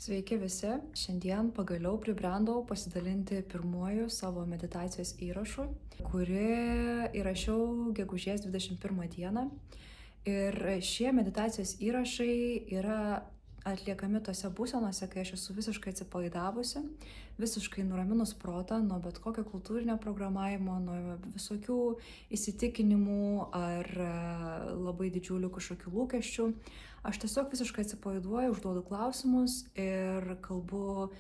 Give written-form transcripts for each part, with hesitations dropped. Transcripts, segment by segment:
Sveiki visi. Šiandien pagaliau pribrendau pasidalinti pirmuoju savo meditacijos įrašu, kurį įrašiau gegužės 21 dieną. Ir šie meditacijos įrašai yra atliekami tose būsenose, kai aš esu visiškai atsipalaidavusi, visiškai nuraminus protą nuo bet kokio kultūrinio programavimo, nuo visokių įsitikinimų ar labai didžiulių kažkokių lūkesčių. Aš tiesiog visiškai atsipalaiduoju, užduodu klausimus ir kalbu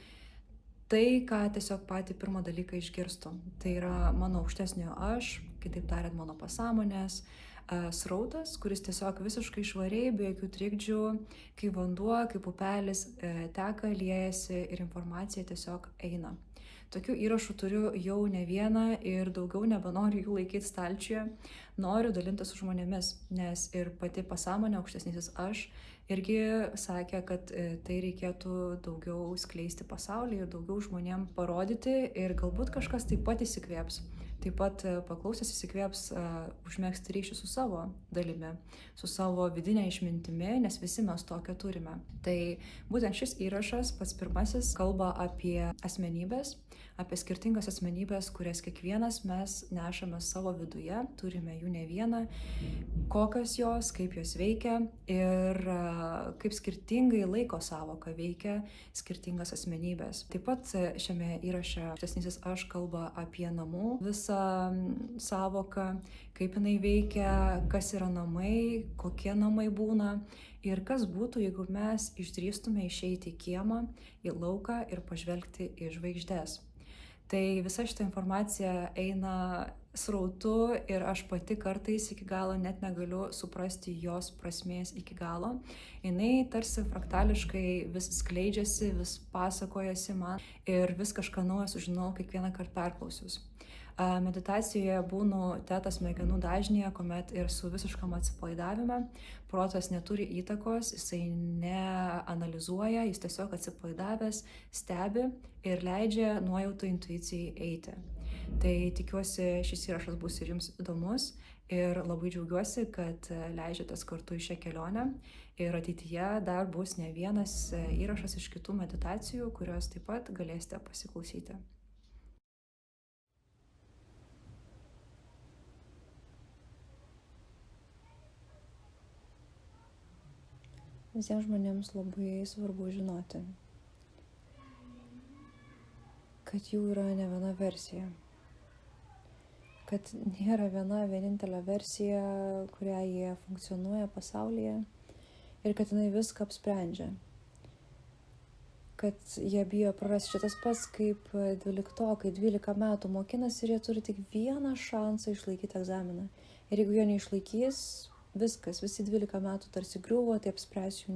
tai, ką tiesiog patį pirmą dalyką išgirstu. Tai yra mano aukštesniojo aš, kitaip tariant, mano pasąmonės srautas, kuris tiesiog visiškai švariai, be jokių trikdžių, kaip vanduo, kaip upelis teka, liejasi ir informacija tiesiog eina. Tokių įrašų turiu jau ne vieną ir daugiau nebenoriu jų laikyti stalčiuje. Noriu dalintis su žmonėmis, nes ir pati pasąmonė, aukštesnysis aš, irgi sakė, kad tai reikėtų daugiau skleisti pasaulyje ir daugiau žmonėm parodyti ir galbūt kažkas taip pat įsikvėps. Taip pat paklausęs įsikvėps užmegzti ryšį su savo dalimi, su savo vidinė išmintimi, nes visi mes tokią turime. Tai būtent šis įrašas, pats pirmasis, kalba apie asmenybės, apie skirtingas asmenybės, kurias kiekvienas mes nešame savo viduje, turime jų ne vieną, kokios jos, kaip jos veikia ir kaip skirtingai laiko savoka veikia skirtingas asmenybės. Taip pat šiame įraše aukštesnysis aš kalba apie namų visą savoką, kaip jinai veikia, kas yra namai, kokie namai būna ir kas būtų, jeigu mes išdrįstume išeiti į kiemą, į lauką ir pažvelgti į žvaigždes. Tai visa šita informacija eina srautu ir aš pati kartais iki galo net negaliu suprasti jos prasmės iki galo. Jinai tarsi fraktališkai vis skleidžiasi, vis pasakojasi man ir vis kažką naujo sužinau kiekvieną kartą perklausius. Meditacijoje būnu teta smegenų dažnyje, kuomet ir su visiškam atsipalaidavime. Protas neturi įtakos, jisai neanalizuoja, jis tiesiog atsipalaidavęs stebi ir leidžia nuojautų intuicijai eiti. Tai tikiuosi šis įrašas bus ir jums įdomus ir labai džiaugiuosi, kad leidžiatės kartu į šią kelionę ir ateityje dar bus ne vienas įrašas iš kitų meditacijų, kurios taip pat galėsite pasiklausyti. Visiems žmonėms labai svarbu žinoti, kad jų yra ne viena versija, kad nėra viena vienintelė versija, kurią jie funkcionuoja pasaulyje ir kad jinai viską apsprendžia. Kad jie bijo prarasti šitas pats kaip 12-okai 12 metų mokinasi ir jie turi tik vieną šansą išlaikyti egzaminą. Ir jeigu jie neišlaikys, viskas, visi 12 metų tarsi griuvo, tai apspręs jų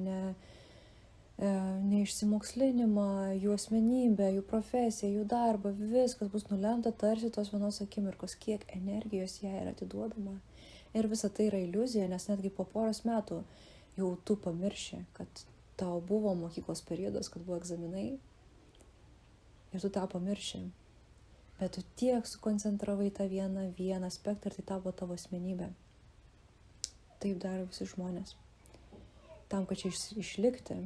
neišsimokslinimą, jų asmenybę, jų profesiją, jų darbą, viskas bus nulemta tarsi tos vienos akimirkos, kiek energijos jai yra atiduodama. Ir visa tai yra iliuzija, nes netgi po poros metų jau tu pamirši, kad tau buvo mokyklos periodas, kad buvo egzaminai ir tu tą pamirši. Bet tu tiek sukoncentravai tą vieną aspektą ir tai tapo tavo asmenybė. Taip daro visi žmonės. Tam, kad čia išlikti.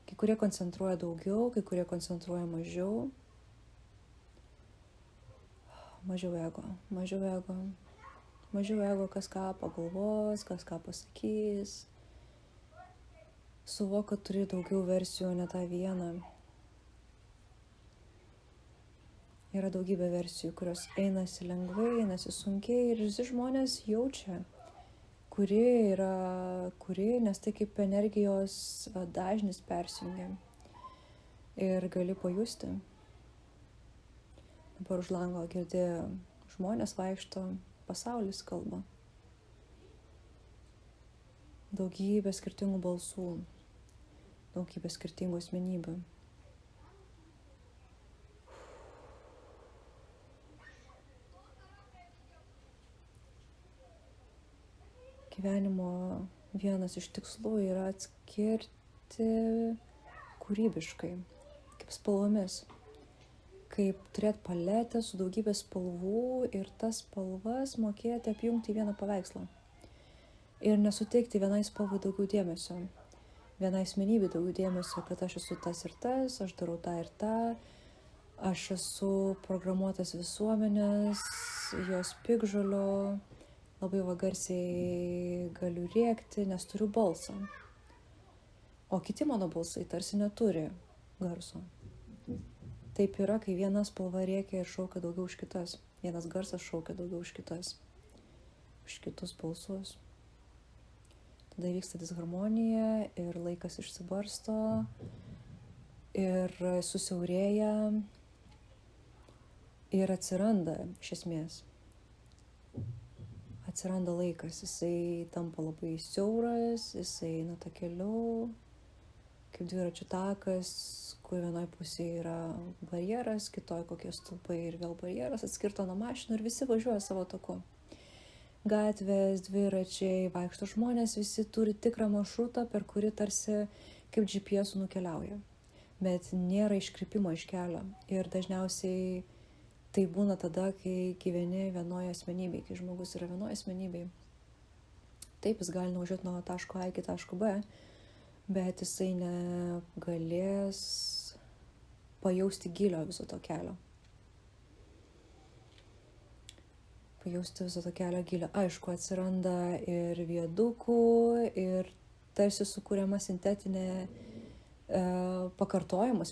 Kai kurie koncentruoja daugiau, kai kurie koncentruoja mažiau. Mažiau ego. Mažiau ego, kas ką pagalvos, kas ką pasakys. Suvok, kad turi daugiau versijų, ne tą vieną. Yra daugybė versijų, kurios einasi lengvai, einasi sunkiai ir visi žmonės jaučia, kuri, nes tai kaip energijos dažnis persijungia ir gali pajusti. Dabar už lango girdi žmonės vaikšto, pasaulis kalba. Daugybė skirtingų balsų, daugybė skirtingų asmenybių. Gyvenimo vienas iš tikslų yra atskirti kūrybiškai, kaip spalvomis, kaip turėti paletę su daugybė spalvų ir tas spalvas mokėti apjungti į vieną paveikslą. Ir nesuteikti vienai spalvai daugiau dėmesio. vienai asmenybei daugiau dėmesio, kad aš esu tas ir tas, aš darau tą ir tą, aš esu programuotas visuomenės, jos piktžolių, labai garsiai galiu rėkti, nes turiu balsą. O kiti mano balsai tarsi neturi garso. Taip yra, kai viena spalva rėkia ir šaukia daugiau už kitas. Vienas garsas šaukia daugiau už kitas. Už kitus balsus. Tada vyksta disharmonija ir laikas išsibarsto ir susiaurėja ir atsiranda iš esmės. Atsiranda laikas, jisai tampa labai siauras, jisai eina takeliu, kaip dviračių takas, kur vienoj pusėje yra barjeras, kitoj kokie stulpai ir vėl barjeras, atskirta nuo mašinų ir visi važiuoja savo taku. Gatvės, dviračiai, vaikšto žmonės, visi turi tikrą maršrutą, per kurį tarsi kaip GPS nukeliauja. Bet nėra iškrypimo iš kelio. Ir dažniausiai tai būna tada, kai gyveni vienoje asmenybėje, kai žmogus yra vienoje asmenybėje. Taip, jis gali nuvažiuoti nuo taško A iki taško B, bet jisai negalės pajausti gilio viso to kelio. Pajausti viso to kelio gilio. Aišku, atsiranda ir viadukų, ir tarsi sukuriama sintetinė iškartojimas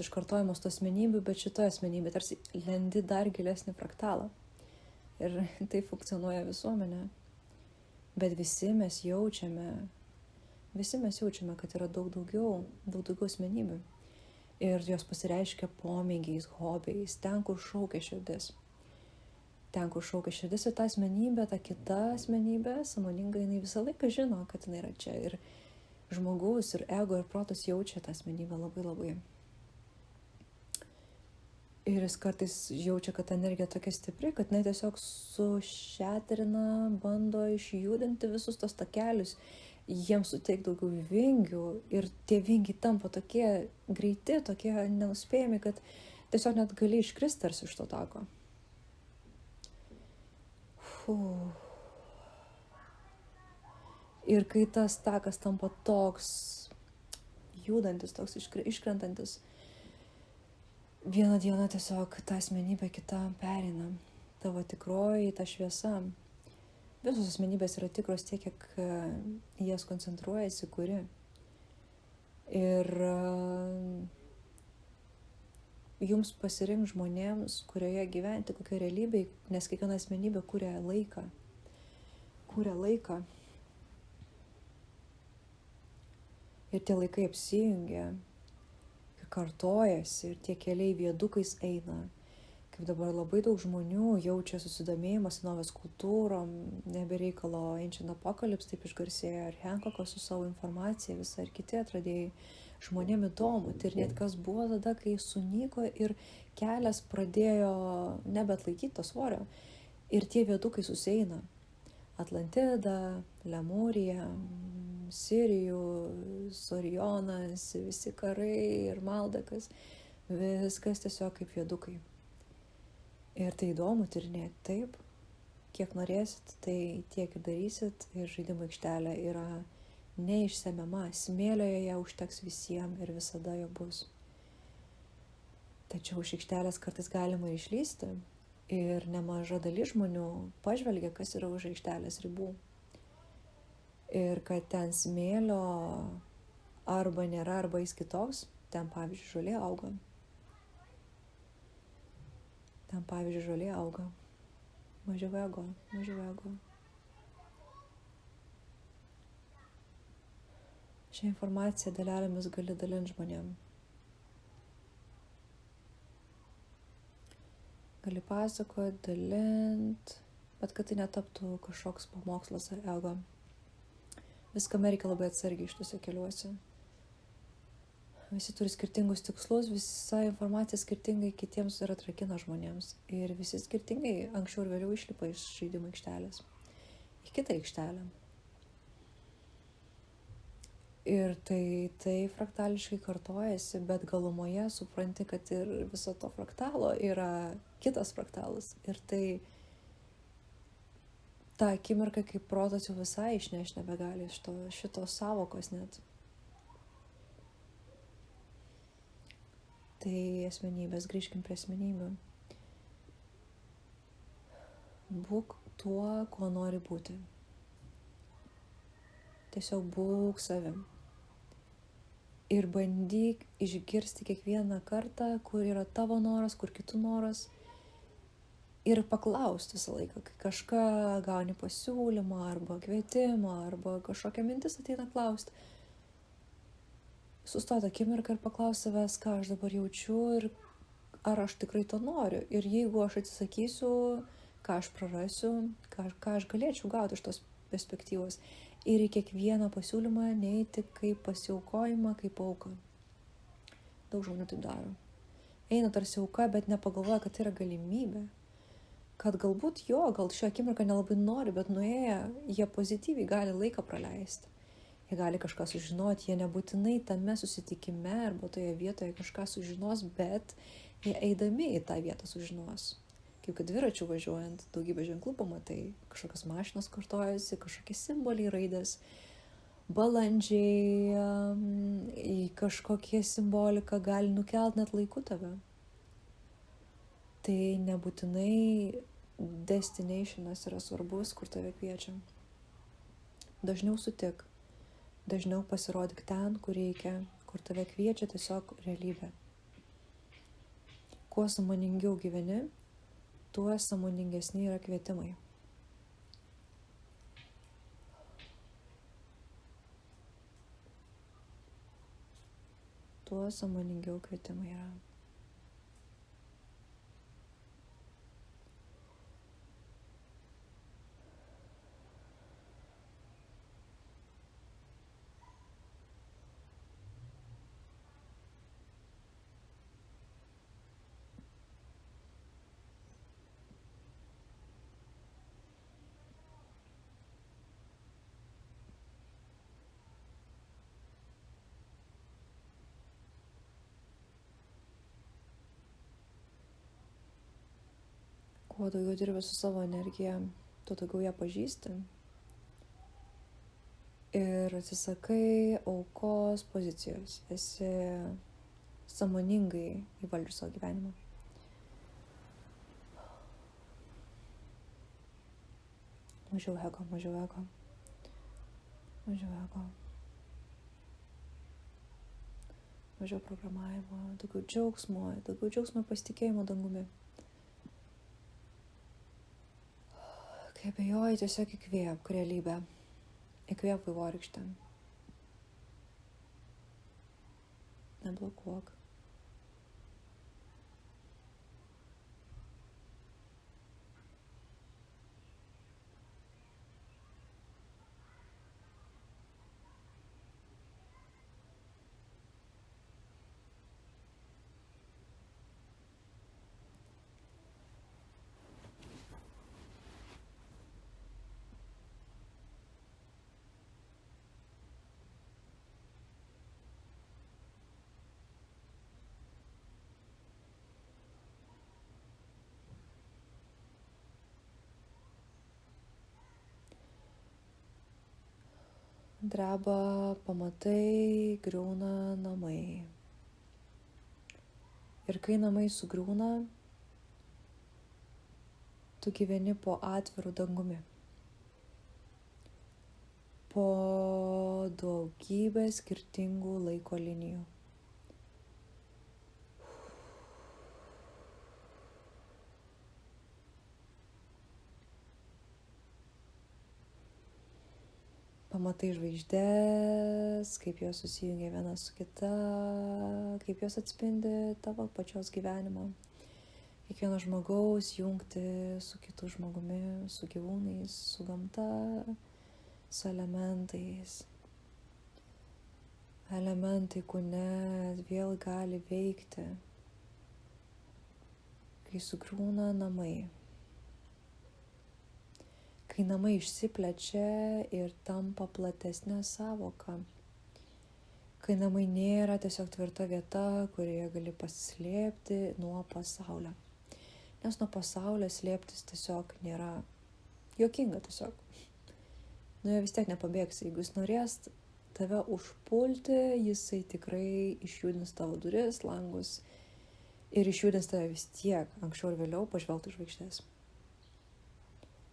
tų asmenybių, bet šita asmenybė tarsi lendi dar gilesnį fraktalą. Ir tai funkcionuoja visuomenė. Bet visi mes jaučiame, kad yra daug daugiau asmenybių. Ir jos pasireiškia pomėgiais, hobiais, ten, kur šaukia širdis. Ten, kur šaukia širdis ir ta asmenybė, ta kita asmenybė, sąmoningai jinai visą laiką žino, kad jinai yra čia. Ir žmogus, ir ego, ir protas jaučia tą asmenybę labai labai. Ir jis kartais jaučia, kad ta energija tokia stipri, kad jinai tiesiog sušetrina, bando išjudinti visus tos takelius, jiems suteikti daugiau vingių ir tie vingiai tampa tokie greiti, tokie nenuspėjami, kad tiesiog net gali iškristi tarsi iš to tako. Ir kai tas takas tampa toks judantis, toks iškrentantis, vieną dieną tiesiog ta asmenybė kita pereina, tavo tikroji, ta šviesa. Visos asmenybės yra tikros tiek, kiek jas koncentruojasi, kuri. Ir jums pasirink žmonėms, kurioje gyventi, kokia realybė, nes kiekviena asmenybė kuria laiką. Ir tie laikai apsijungia, kartojasi ir tie keliai viadukais eina. Kaip dabar labai daug žmonių jaučia susidomėjimą senovės kultūrom, nebereikalo Ancient Apocalypse taip išgarsėjo, ir Hancockas su savo informacija, visą ir kiti atradėjai. Žmonėm įdomu, tai ir net kas buvo tada, kai sunyko ir kelias pradėjo nebeatlaikyti to svorio. Ir tie viadukai susieina. Atlantida, Lemūrija, Sirijų, Sorionas, visi karai ir Maldakas, viskas tiesiog kaip viadukai. Ir tai įdomu tyrinėti taip, kiek norėsit, tai tiek ir darysit, ir žaidimo aikštelė yra neišsemiama, smėlio joje užteks visiems ir visada jo bus. Tačiau iš aikštelės kartais galima išlysti ir nemaža dalis žmonių pažvelgia, kas yra už aikštelės ribų. Ir kad ten smėlio arba nėra, arba jis kitoks, ten pavyzdžiui žolė auga. Mažiau ego. Šią informaciją dalelėmis gali dalinti žmonėm. Gali pasakoti, dalinti, bet kad tai netaptų kažkoks pamokslas ar ego. Viskame reikia labai atsargiai šituose keliuose. Visi turi skirtingus tikslus, visa informacija skirtingai kitiems ir atrakina žmonėms. Ir visi skirtingai anksčiau ir vėliau išlipa iš žaidimo aikštelės į kitą aikštelę. Ir tai fraktališkai kartojasi, bet galumoje supranti, kad ir viso to fraktalo yra kitas fraktalas. Ir tai ta akimirka, kai protas jau visai išneš nebegali šito savokos net. Tai asmenybės, grįžkim prie asmenybių. Būk tuo, kuo nori būti. Tiesiog būk savim. Ir bandyk išgirsti kiekvieną kartą, kur yra tavo noras, kur kitų noras. Ir paklausti visą laiką, kai kažką gauni pasiūlymą, arba kvietimą, arba kažkokią mintis ateina klausti. Sustot akimirką ir paklausti savęs, ką aš dabar jaučiu ir ar aš tikrai to noriu. Ir jeigu aš atsisakysiu, ką aš prarasiu, ką aš galėčiau gauti iš tos perspektyvos. Ir į kiekvieną pasiūlymą neiti kaip pasiaukojimą, kaip auką. Daug žmonių taip daro. Eina tarsi auka, bet nepagalvoja, kad tai yra galimybė. Kad galbūt gal šią akimirką nelabai nori, bet nuėję, jie pozityviai gali laiką praleisti. Jie gali kažką sužinoti, jie nebūtinai tame susitikime arba toje vietoje kažką sužinos, bet jie eidami į tą vietą sužinos. Kaip kad dviračių važiuojant, daugybę ženklų pamatai, kažkokios mašinos kartojasi, kažkokie simboliai, raidės, balandžiai, į kažkokie simbolika gali nukelt net laiku tave. Tai nebūtinai destinationas yra svarbus, kur tave kviečia. Dažniau sutik, dažniau pasirodyk ten, kur reikia, kur tave kviečia tiesiog realybė. Kuo sąmoningiau gyveni, tuo sąmoningesni yra kvietimai. Tuo sąmoningiau kvietimai yra. Kuo daugiau dirbi su savo energija, tuo daugiau ją pažįsti. Ir atsisakai aukos pozicijos. Esi sąmoningai įvaldžius savo gyvenimą. Mažiau ego, mažiau ego. Mažiau ego. Mažiau programavimo, daugiau džiaugsmo pasitikėjimo dangumi. Kai abejoji, tiesiog įkvėpk realybę. Įkvėpk vaivorykštę. Neblokuok. Dreba pamatai, griūna namai. Ir kai namai sugriūna, tu gyveni po atviru dangumi. Po daugybę skirtingų laiko linijų. Pamatai žvaigždės, kaip jos susijungia viena su kita, kaip jos atspindi tavo pačios gyvenimą. Kiekvieno žmogaus jungti su kitu žmogumi, su gyvūnais, su gamta, su elementais. Elementai kūne vėl gali veikti, kai sugriūna namai. Kai namai išsiplečia ir tampa platesnė savoka. Kai namai nėra tiesiog tvirta vieta, kurioje gali pasislėpti nuo pasaulio. Nes nuo pasaulio slėptis tiesiog nėra juokinga tiesiog. Nu, jie vis tiek nepabėgs. Jeigu jis norės tave užpulti, jisai tikrai išjudins tavo duris, langus ir išjudins tave vis tiek, anksčiau ir vėliau pažvelgti žvaigždės.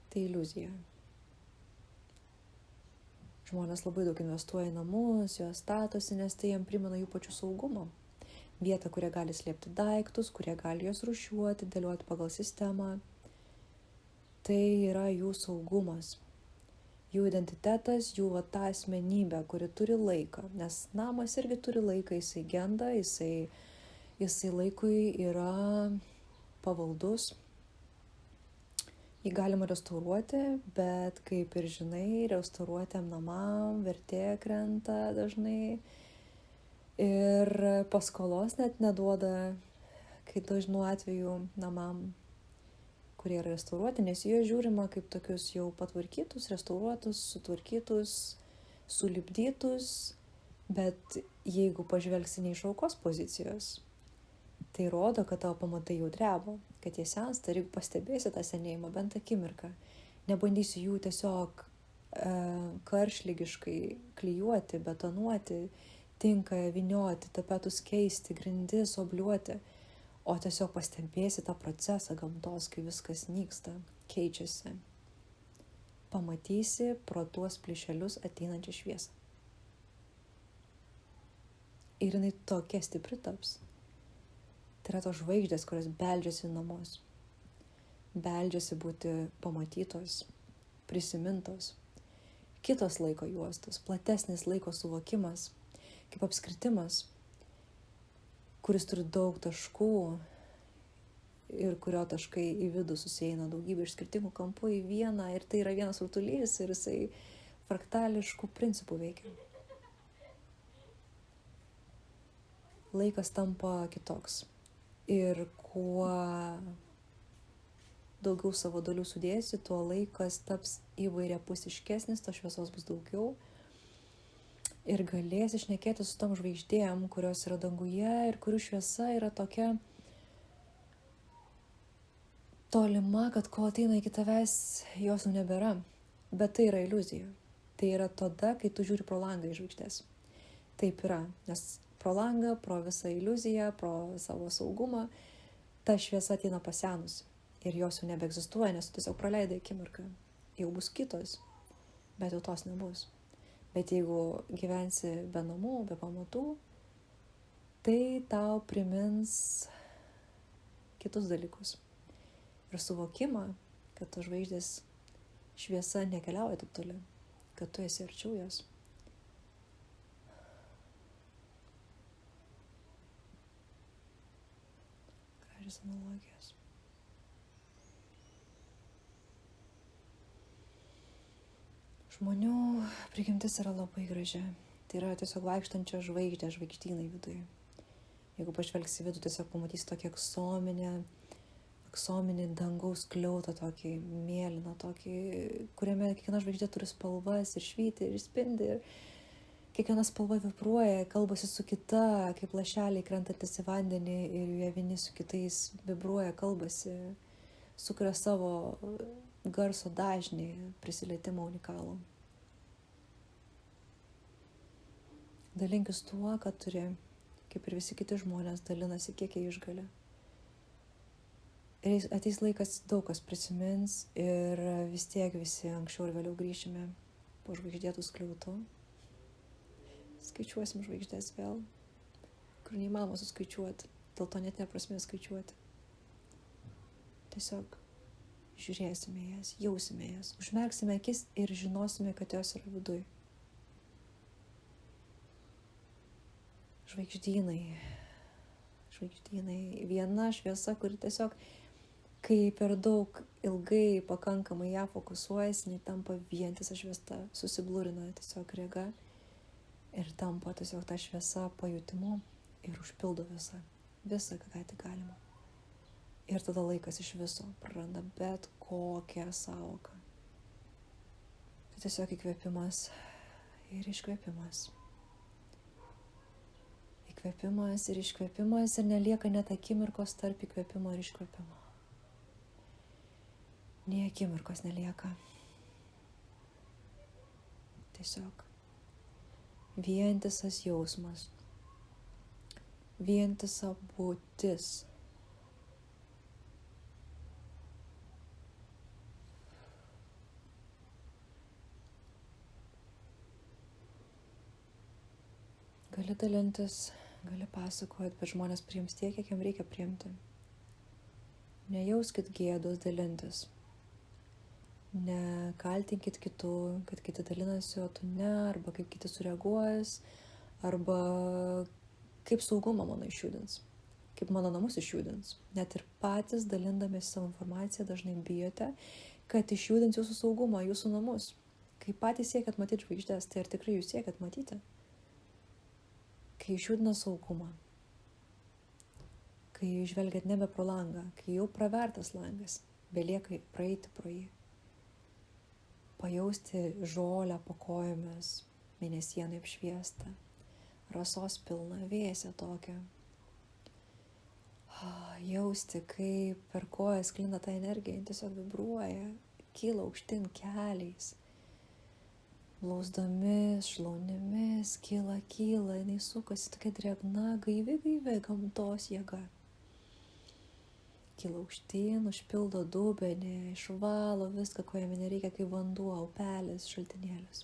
Tai iliuzija. Žmonės labai daug investuoja į namus, juos statosi, nes tai jiem primena jų pačių saugumą. Vietą, kurie gali slėpti daiktus, kurie gali juos rūšiuoti, dėlioti pagal sistemą. Tai yra jų saugumas. Jų identitetas, jų ta asmenybė, kuri turi laiką. Nes namas irgi turi laiką, jisai genda, jisai laikui yra pavaldus. Jį galima restauruoti, bet kaip ir žinai, restauruotėm namam vertė krenta dažnai. Ir paskolos net neduoda, kai dažnu atveju namam, kurie yra restauruoti, nes jie žiūrima kaip tokius jau patvarkytus, restauruotus, sutvarkytus, sulipdytus, bet jeigu pažvelgsi ne iš aukos pozicijos, tai rodo, kad tavo pamatai jau dreba, kad jie sensta, ir jeigu pastebėsi tą senėjimą bent akimirką, nebandysi jų tiesiog karšlygiškai klijuoti, betonuoti, tinka vynioti, tapetus keisti, grindis obliuoti, o tiesiog pastebėsi tą procesą gamtos, kai viskas nyksta, keičiasi. Pamatysi pro tuos plyšelius ateinančią šviesą. Ir jinai tokia stipri taps. Tai yra tos žvaigždės, kurios beldžiasi į namus. Beldžiasi būti pamatytos, prisimintos. Kitos laiko juostos, platesnis laiko suvokimas, kaip apskritimas, kuris turi daug taškų ir kurio taškai į vidų susieina daugybė iš skirtingų kampų į vieną, ir tai yra vienas rutulys ir jisai fraktališkų principų veikia. Laikas tampa kitoks. Ir kuo daugiau savo dalių sudėsi, tuo laikas taps įvairiapusiškesnis, to šviesos bus daugiau. Ir galėsi šnekėti su tom žvaigždėm, kurios yra danguje ir kurių šviesa yra tokia tolima, kad kol ateina iki tavęs, jos jau nebėra. Bet tai yra iliuzija. Tai yra tada, kai tu žiūri pro langą į žvaigždės. Taip yra, nes pro langą, pro visą iliuziją, pro savo saugumą, ta šviesa ateina pasenusi. Ir jos jau nebeegzistuoja, nes tu tiesiog praleidai akimirką. Jau bus kitos, bet jau tos nebus. Bet jeigu gyvensi be namų, be pamatų, tai tau primins kitus dalykus. Ir suvokimą, kad tos žvaigždės šviesa nekeliauja taip toli, kad tu esi arčiau jos. Gražios analogijos. Žmonių prigimtis yra labai graži. Tai yra tiesiog vaikštančia žvaigždė, žvaigždynai viduje. Jeigu pažvelgsi vidų, tiesiog pamatysi tokį aksominį dangaus kliautą, tokį mėlyną, tokį, kuriame kiekviena žvaigždė turi spalvas ir švyti, ir spindi, ir kiekviena spalva vibruoja, kalbasi su kita, kaip lašeliai krentantis į vandenį, ir jie vieni su kitais vibruoja, kalbasi, sukuria savo garso dažnį, prisilietimą unikalų. Dalinkis tuo, ką turi, kaip ir visi kiti žmonės dalinasi, kiek jie išgali. Ir ateis laikas, daug kas prisimins, ir vis tiek visi anksčiau ir vėliau grįšime po žvaigždėtų skliautų. Skaičiuosim žvaigždės vėl, kur neįmanoma suskaičiuoti, dėl to net neprasmė skaičiuoti. Tiesiog žiūrėsime jas, jausime jas, užmerksime akis ir žinosime, kad jos yra viduj. Žvaigždynai, viena šviesa, kuri tiesiog, kai per daug ilgai pakankamai ją fokusuojasi, jinai tampa vientisa šviesa, susiblurina tiesiog rega ir tampa tiesiog ta šviesa pajutimu ir užpildo visą, ką tik galima. Ir tada laikas iš viso praranda bet kokią sąvoką. Tai tiesiog įkvėpimas ir iškvėpimas. Įkvėpimas ir iškvėpimas, ir nelieka net akimirkos tarp įkvėpimo ir iškvėpimo. Nė akimirkos nelieka. Tiesiog vientisas jausmas, vientisa būtis, dalintis, gali pasakoti, bet žmonės priims tiek, kiek jam reikia priimti. Nejauskit gėdos dalintis. Nekaltinkit kitų, kad kiti dalinasi, o tu ne, arba kaip kiti sureaguos, arba kaip saugumą mano išjudins, kaip mano namus išjudins. Net ir patys dalindamėsi savo informaciją dažnai bijote, kad išjudins jūsų saugumą, jūsų namus. Kai patys siekiat matyti žvaigždės, tai ar tikrai jūs siekiat matyti? Kai išjudina saugumą, kai žvelgiat nebe pro langą, kai jau pravertas langas, belieka praeiti pro jį. Pajausti žolę po kojomis, mėnesienai apšviestą, rasos pilną, vėsią tokią. Jausti, kaip per kojas sklinda ta energija, tiesiog vibruoja, kyla aukštin keliais, blausdomis, šlaunimis, kyla, jinai sukasi tokia drėgna, gaivi gamtos jėga. Kyla aukštyn, užpildo dubenį, išvalo viską, ko jam nereikia, kaip vanduo, upelis, šaltinėlis.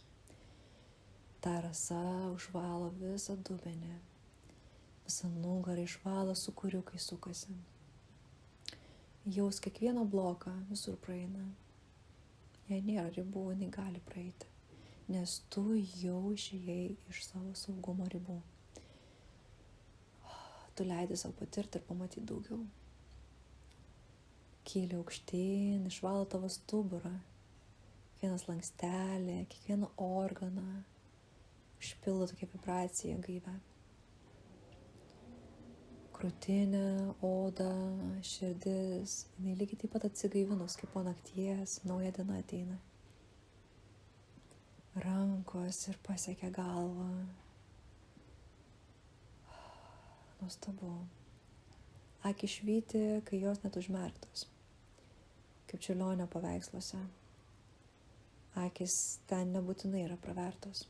Ta rasa užvalo visą dubenį, visą nugarą išvalo, su kuriukai sukasi. Jaus kiekvieną bloką, visur praeina. Jei nėra ribų, jinai gali praeiti, nes tu jau išėjai iš savo saugumo ribų. Tu leidi savo patirti ir pamatyti daugiau. Kyli aukštyn, išvalo tavo stuburą, kiekvienas lankstelė, kiekvieną organą, užpildo tokia vibracija gaivę. Krūtinė, oda, širdis, jinai lygiai taip pat atsigaivinus, kaip po nakties, nauja diena ateina. Rankos ir pasiekia galvą. Nuostabu. Akys švyti, kai jos net užmerktos. Kaip Čiurlionio paveiksluose. Akys ten nebūtinai yra pravertos.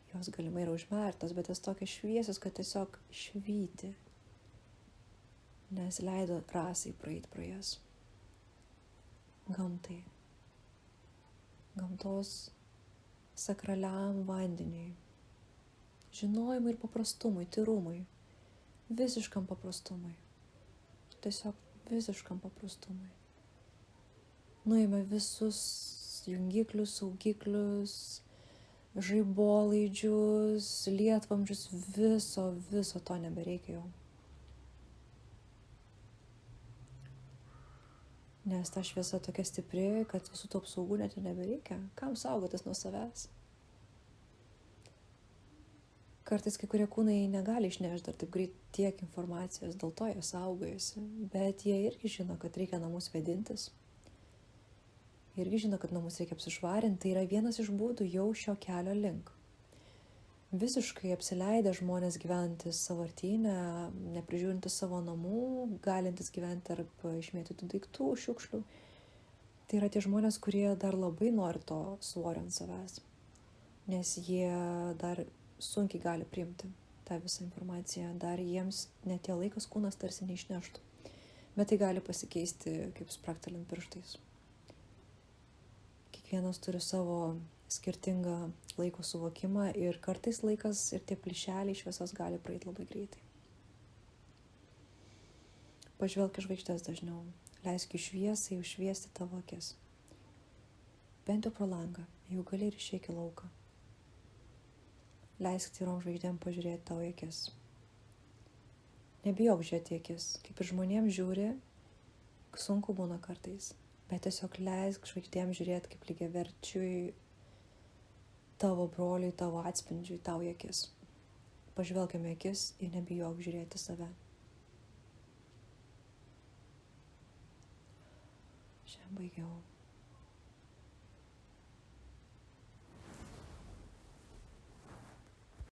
Jos galimai yra užmerktos, bet jos tokios šviesios, kad tiesiog švyti. Nes leido rasai praeiti pro jas. Gamtai. Gamtos sakraliam vandeniui. Žinojimui ir paprastumui, tyrumui. Visiškam paprastumui. Tiesiog visiškam paprastumui. Nuėmė visus jungiklius, saugiklius, žaibolaidžius, lietvamzdžius, viso to nebereikia jau. Nes ta šviesa tokia stipri, kad visų tų apsaugų net nebereikia. Kam saugotis nuo savęs? Kartais kai kurie kūnai negali išnešti dar taip greit tiek informacijos, dėl to jie saugojasi, bet jie irgi žino, kad reikia namus vėdintis. Irgi žino, kad namus reikia apsišvarinti, tai yra vienas iš būdų jau šio kelio link. Visiškai apsileidę žmonės gyventis sąvartyne, neprižiūrintis savo namų, galintis gyventi tarp išmėtytų daiktų, šiukšlių. Tai yra tie žmonės, kurie dar labai nori to svorio ant savęs, nes jie dar sunkiai gali priimti tą visą informaciją, dar jiems net tie laikas kūnas tarsi neišneštų, bet tai gali pasikeisti kaip spragtelint pirštais. Kiekvienas turi savo skirtingą laiko suvokimą ir kartais laikas ir tie plyšeliai šviesos gali praeiti labai greitai. Pažvelk į žvaigždės dažniau, leisk jų šviesai užšviesti tavo akis. Bent jau pro langą, jau gali ir išeik į lauką. Leisk tyrom žvaigždėm pažiūrėti tavo akis. Nebijok žiūrėti akis, kaip ir žmonėms žiūri, sunku būna kartais, bet tiesiog leisk žvaigždėm žiūrėti kaip lygiaverčiui tavo broliui, tavo atspindžiui, tau į akis. Pažvelkime akis ir nebijok žiūrėti save. Šiandien baigiau.